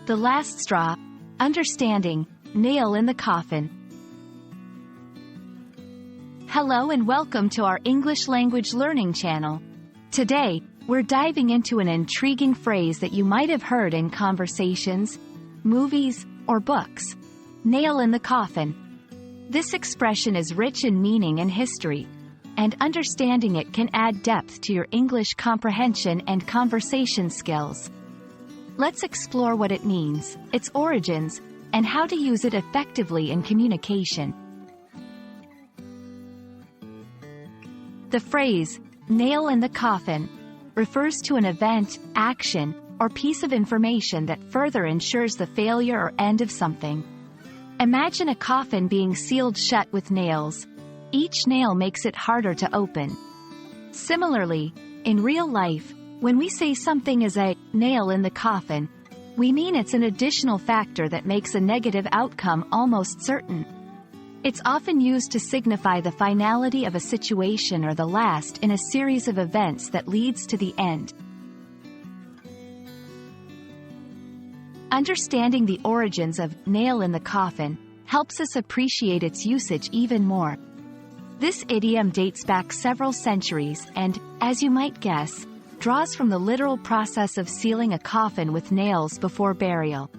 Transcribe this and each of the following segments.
the last straw, understanding, nail in the coffin. Hello and welcome to our English language learning channel. Today, we're diving into an intriguing phrase that you might have heard in conversations, movies, or books. Nail in the coffin. This expression is rich in meaning and history, and understanding it can add depth to your English comprehension and conversation skills. Let's explore what it means, its origins, and how to use it effectively in communication. The phrase, nail in the coffin, refers to an event, action, or piece of information that further ensures the failure or end of something. Imagine a coffin being sealed shut with nails. Each nail makes it harder to open. Similarly, in real life, when we say something is a nail in the coffin, we mean it's an additional factor that makes a negative outcome almost certain. It's often used to signify the finality of a situation or the last in a series of events that leads to the end. Understanding the origins of nail in the coffin helps us appreciate its usage even more. This idiom dates back several centuries and, as you might guess, draws from the literal process of sealing a coffin with nails before burial.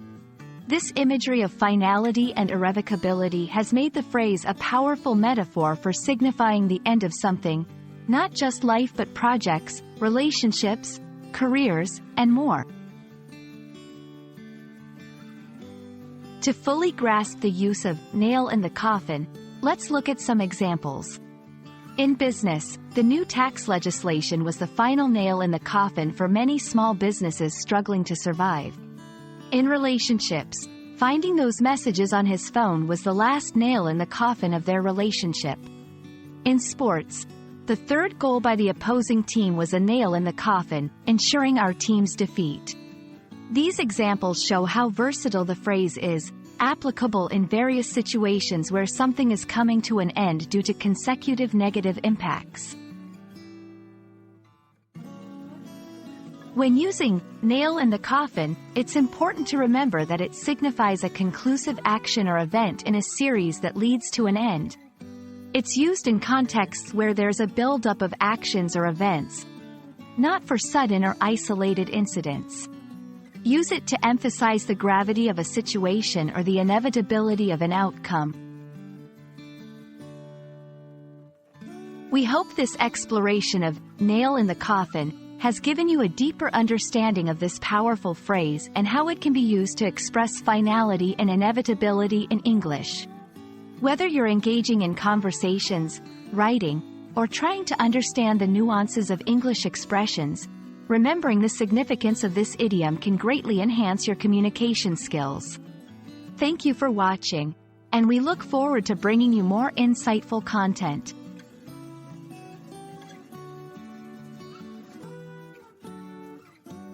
This imagery of finality and irrevocability has made the phrase a powerful metaphor for signifying the end of something, not just life but projects, relationships, careers, and more. To fully grasp the use of nail in the coffin, let's look at some examples. In business, the new tax legislation was the final nail in the coffin for many small businesses struggling to survive. In relationships, finding those messages on his phone was the last nail in the coffin of their relationship. In sports, the third goal by the opposing team was a nail in the coffin, ensuring our team's defeat. These examples show how versatile the phrase is, applicable in various situations where something is coming to an end due to consecutive negative impacts. When using nail in the coffin, it's important to remember that it signifies a conclusive action or event in a series that leads to an end. It's used in contexts where there's a buildup of actions or events, not for sudden or isolated incidents. Use it to emphasize the gravity of a situation or the inevitability of an outcome. We hope this exploration of nail in the coffin has given you a deeper understanding of this powerful phrase and how it can be used to express finality and inevitability in English. Whether you're engaging in conversations, writing, or trying to understand the nuances of English expressions, remembering the significance of this idiom can greatly enhance your communication skills. Thank you for watching, and we look forward to bringing you more insightful content.